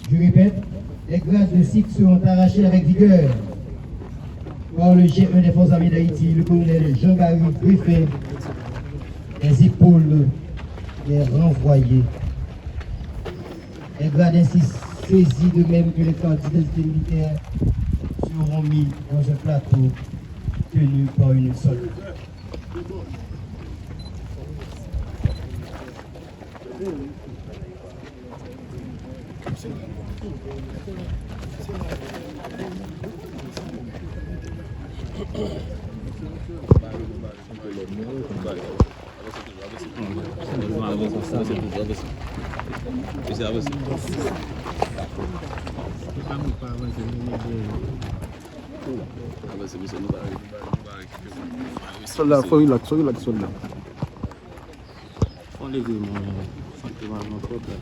Je répète, les grades de cycle seront arrachés avec vigueur par le G1 des Forces armées d'Haïti, le colonel Jean-Marie Griffin. Les épaules les renvoyées. Les grades ainsi saisis de même que les cartes d'identité militaire seront mis dans un plateau tenu par une seule. Soldat, faut relax, soldat. On les dit, mon problème.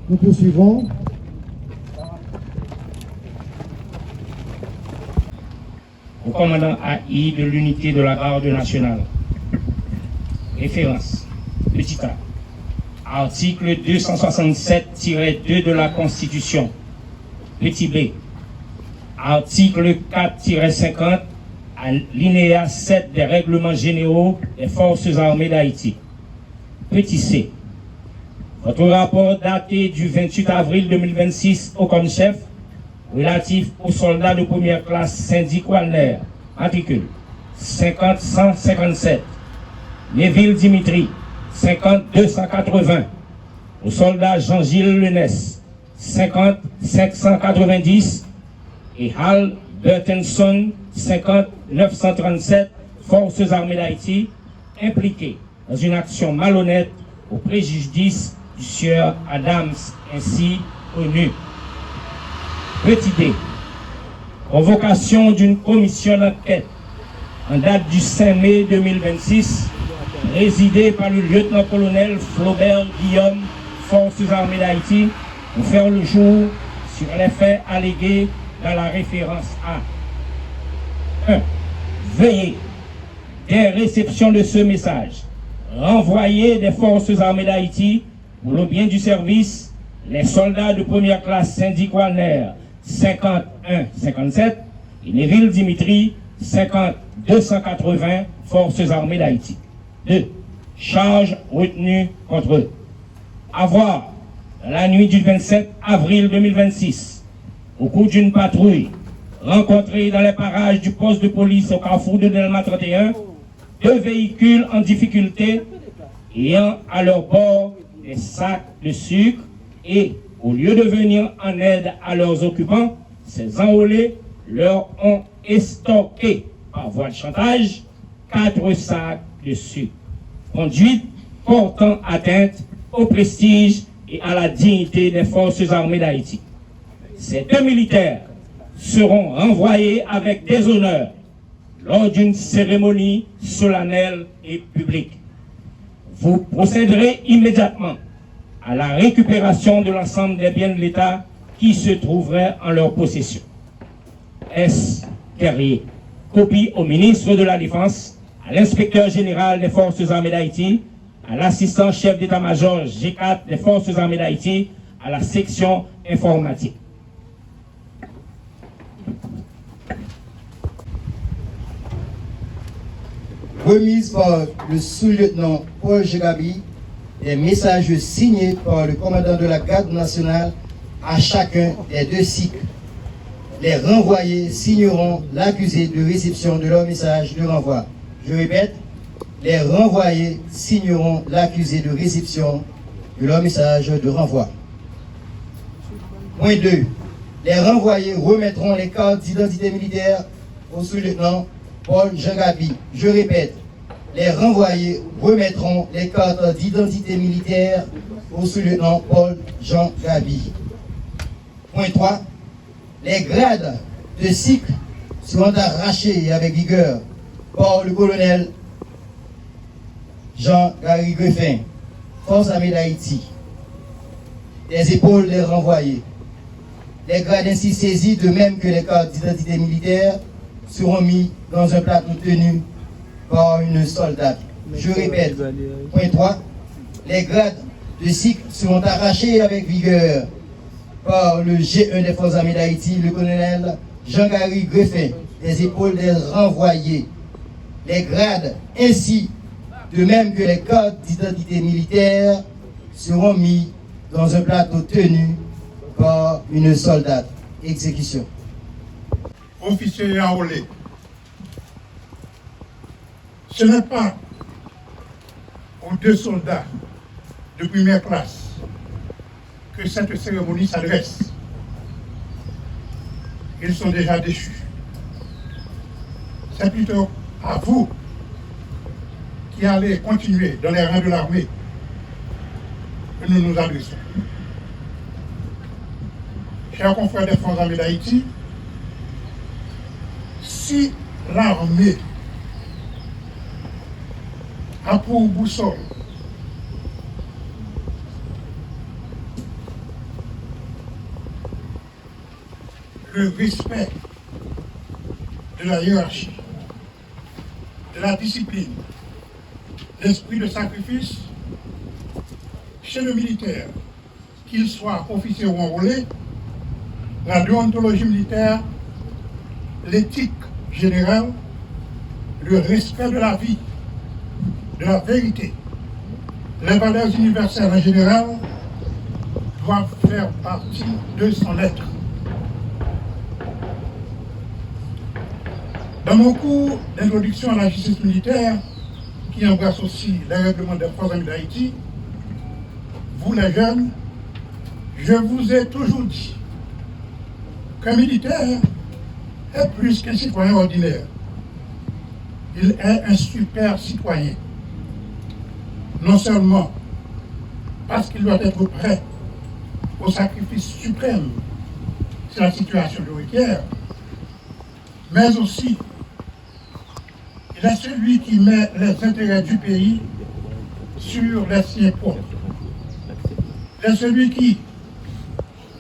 Nous poursuivons. Au commandant AI de l'unité de la garde nationale. Référence. Petit A. Article 267-2 de la Constitution. Petit B. Article 4-50, alinéa 7 des règlements généraux des forces armées d'Haïti. Petit C. Votre rapport daté du 28 avril 2026 au CONCHEF relatif aux soldats de première classe syndic Walner, matricule 50-157, Neville Dimitri 50-280, au soldat Jean-Gilles Lenès 50-590 et Hal Burtenson 50-937, Forces armées d'Haïti, impliqués dans une action malhonnête au préjudice du sieur Adams ainsi connu. Petit D. Convocation d'une commission d'enquête en date du 5 mai 2026, résidée par le lieutenant-colonel Flaubert Guillaume, Forces armées d'Haïti, pour faire le jour sur les faits allégués dans la référence A. 1. Veillez, dès réception de ce message, renvoyer des Forces armées d'Haïti pour le bien du service les soldats de première classe syndic Walner 51-57 et Neville Dimitri 50-280 Forces armées d'Haïti. 2. Charge retenue contre eux. Avoir, la nuit du 27 avril 2026, au cours d'une patrouille rencontrée dans les parages du poste de police au carrefour de Delma 31, 2 véhicules en difficulté ayant à leur bord des sacs de sucre et, au lieu de venir en aide à leurs occupants, ces enrôlés leur ont estoqué par voie de chantage 4 sacs de sucre. Conduite portant atteinte au prestige et à la dignité des forces armées d'Haïti. Ces 2 militaires seront renvoyés avec déshonneur lors d'une cérémonie solennelle et publique. Vous procéderez immédiatement à la récupération de l'ensemble des biens de l'État qui se trouveraient en leur possession. S. Terrier. Copie au ministre de la Défense, à l'inspecteur général des Forces armées d'Haïti, à l'assistant chef d'état-major G4 des Forces armées d'Haïti, à la section informatique. Remise par le sous-lieutenant Paul Gégabi, des messages signés par le commandant de la garde nationale à chacun des 2 cycles. Les renvoyés signeront l'accusé de réception de leur message de renvoi. Je répète, les renvoyés signeront l'accusé de réception de leur message de renvoi. Point 2. Les renvoyés remettront les cartes d'identité militaire au sous-lieutenant Paul Gégabi. Je répète, les renvoyés remettront les cartes d'identité militaire au sous-lieutenant Paul Gégabi. Point 3. Les grades de cycle seront arrachés avec vigueur par le colonel Jean-Gary Griffin, Force armée d'Haïti, des épaules des renvoyés. Les grades ainsi saisis, de même que les cartes d'identité militaire, seront mis dans un plateau tenu par une soldate. Je répète, point 3, les grades de cycle seront arrachés avec vigueur par le G1 des Forces armées d'Haïti, le colonel Jean-Gary Griffin, des épaules des renvoyés. Les grades ainsi, de même que les cartes d'identité militaire, seront mis dans un plateau tenu par une soldate. Exécution. Officier enrôlé. Ce n'est pas aux 2 soldats de première classe que cette cérémonie s'adresse. Ils sont déjà déchus. C'est plutôt à vous qui allez continuer dans les rangs de l'armée que nous nous adressons. Chers confrères des Forces armées d'Haïti, si l'armée a pour boussole le respect de la hiérarchie, de la discipline, l'esprit de sacrifice, chez le militaire, qu'il soit officier ou enrôlé, la déontologie militaire, l'éthique générale, le respect de la vie, de la vérité, les valeurs universelles en général doivent faire partie de son être. Dans mon cours d'introduction à la justice militaire, qui embrasse aussi les règlements des Forces armées d'Haïti, vous les jeunes, je vous ai toujours dit qu'un militaire est plus qu'un citoyen ordinaire. Il est un super citoyen. Non seulement parce qu'il doit être prêt au sacrifice suprême si la situation le requiert, mais aussi il est celui qui met les intérêts du pays sur les siens propres. Il est celui qui,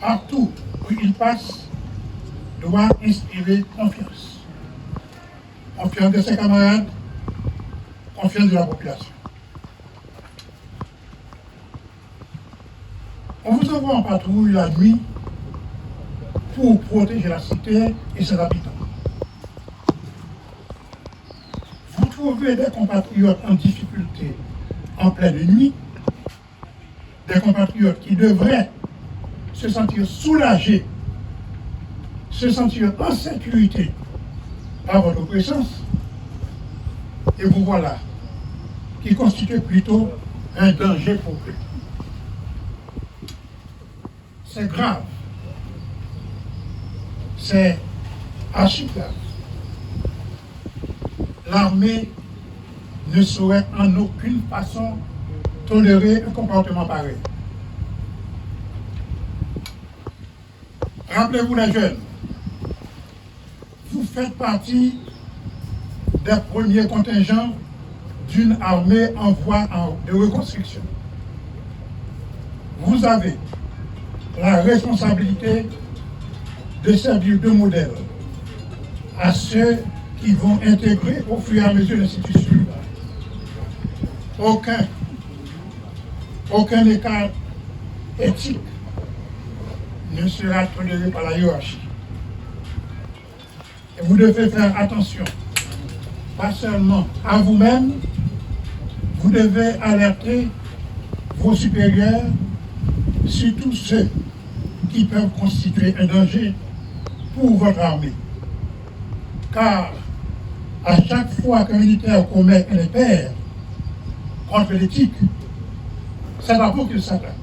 partout où il passe, doit inspirer confiance. Confiance de ses camarades, confiance de la population. On vous envoie en patrouille la nuit pour protéger la cité et ses habitants. Vous trouvez des compatriotes en difficulté en pleine nuit, des compatriotes qui devraient se sentir soulagés, se sentir en sécurité par votre présence, et vous voilà, qui constitue plutôt un danger pour eux. C'est grave, c'est archi grave. L'armée ne saurait en aucune façon tolérer un comportement pareil. Rappelez-vous les jeunes, vous faites partie des premiers contingents d'une armée en voie de reconstruction. Vous avez la responsabilité de servir de modèle à ceux qui vont intégrer au fur et à mesure l'institution. Aucun écart éthique ne sera toléré par la hiérarchie. Et vous devez faire attention, pas seulement à vous-même, vous devez alerter vos supérieurs, surtout ceux qui peuvent constituer un danger pour votre armée. Car à chaque fois qu'un militaire commet un impair contre l'éthique, c'est à vous qu'il s'attaque.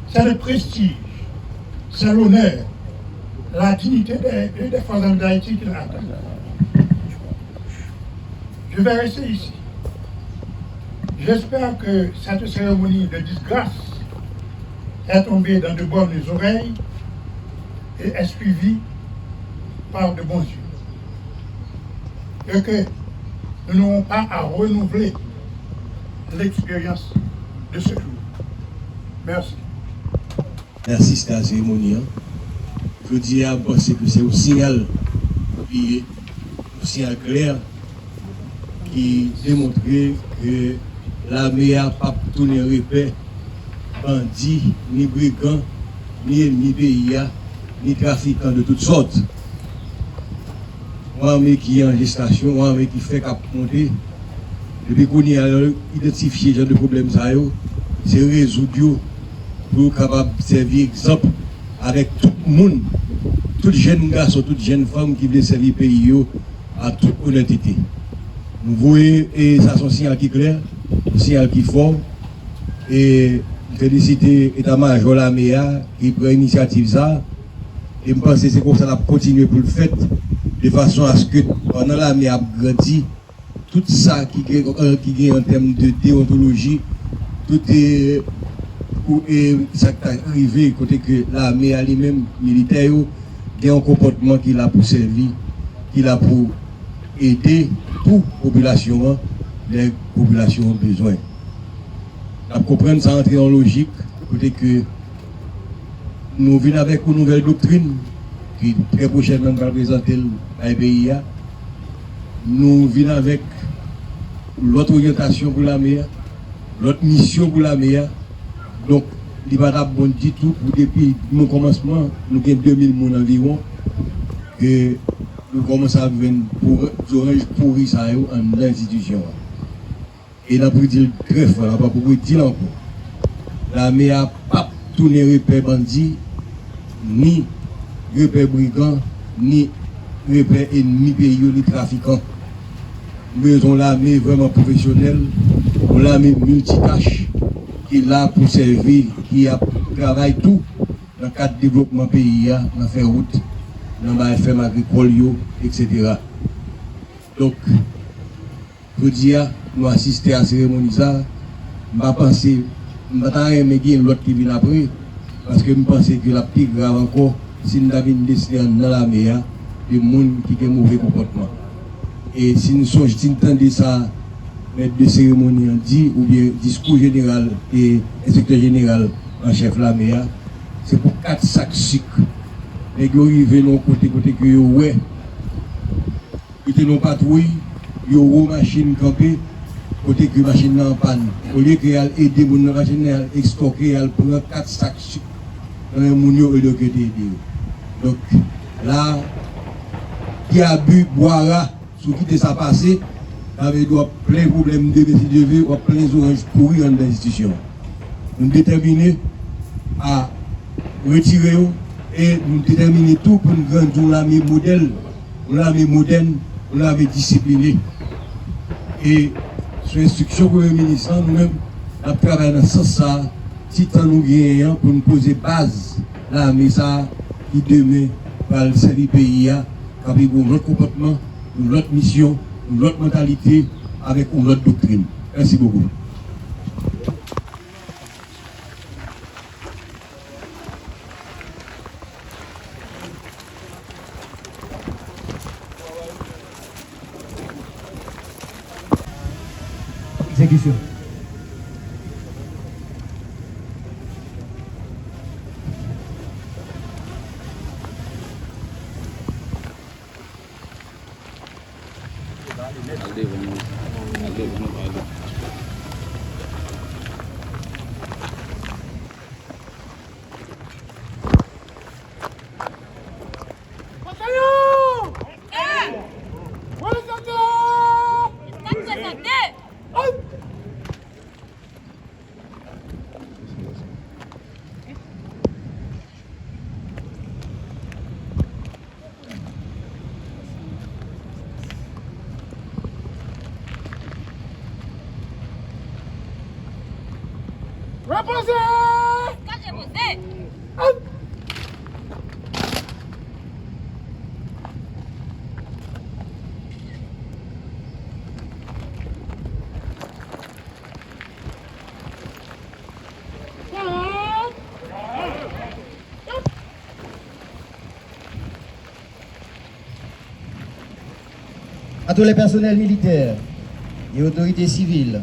C'est le prestige, c'est l'honneur, la dignité des forces armées d'Haïti qu'il attaque. Je vais rester ici. J'espère que cette cérémonie de disgrâce est tombée dans de bonnes oreilles et est suivie par de bons yeux. Et que nous n'aurons pas à renouveler l'expérience de ce jour. Merci. Merci, c'était la cérémonie. Je dis à penser que c'est un signal clair qui démontrait que l'armée n'a pas tourné repère, bandits, ni brigands, ni ennemis pays, ni trafiquants de toutes sortes. Une armée qui est en gestation, une armée qui fait qu'à monter, depuis qu'on a identifié ce genre de problème, c'est résoudre pour capable servir exemple avec tout le monde, tout jeune garçon, toute jeune femme qui veut servir le pays à toute honnêteté. Nous voyons, et ça c'est un signal qui est clair, un signal qui est fort, et féliciter l'état-major l'armée qui prend l'initiative ça, et je pense que c'est comme ça qu'on va continuer pour le faire, de façon à ce que pendant l'armée a grandi, tout ça qui est en termes de déontologie, tout est ça qui est arrivé, côté que l'armée elle-même militaire, il y a un comportement qui l'a pour servir, qui l'a pour aider toute population, les populations ont besoin. Nous comprenons ça entrer en logique, côté que nous venons avec une nouvelle doctrine qui très prochainement va présenter à pays. Nous venons avec l'autre orientation pour l'armée, l'autre mission pour l'armée. Donc, il va pas bon du tout pour depuis mon commencement, nous avons 2000 personnes environ, que nous commençons à venir pour orange pourri ça en l'institution. Et là, pour dire très fort, pas pour dire encore, l'armée n'a pas tourné repère bandit, ni repère brigand, ni repère ennemi pays, ni trafiquant. Nous avons l'armée vraiment professionnelle, l'armée multitâche, qui est là pour servir, qui travaille tout dans le cadre du développement pays, dans la faire route, dans la ferme agricole, etc. Donc, je dis, nous assister à la cérémonie, je pense que je ne vais l'autre qui vient après, parce que je pense que la plus grave encore, si nous avons décidé dans la mer, des gens qui ont un mauvais comportement. Et si nous entendons ça, maître de cérémonie dit, ou bien discours général et inspecteur général en chef de la mer, c'est pour 4 sacs de sucre. Les gens arrivent dans côté que ouais, ils n'ont pas trouvé, ils ont une machine campée, côté que la machine est en panne. Au lieu qu'elle aide les gens, la machine est stockée, elle prend 4 sacs de sucre dans les gens et de aider. Donc là, qui a bu, boira, sur qui ça passé, avec plein de problèmes de récidive, ou plein d'oranges pourris dans l'institution. Nous sommes déterminés à retirer et nous déterminer tout pour nous grandir l'armée modèle, l'armée moderne, l'armée disciplinée. Et sur l'instruction pour le ministre, nous-mêmes, nous travaillons dans ce sens, si nous gagnons pour nous poser base, l'armée qui demain va servir le pays, avec notre comportement, notre mission, notre mentalité, avec une autre doctrine. Merci beaucoup. Exécution. À tous les personnels militaires et autorités civiles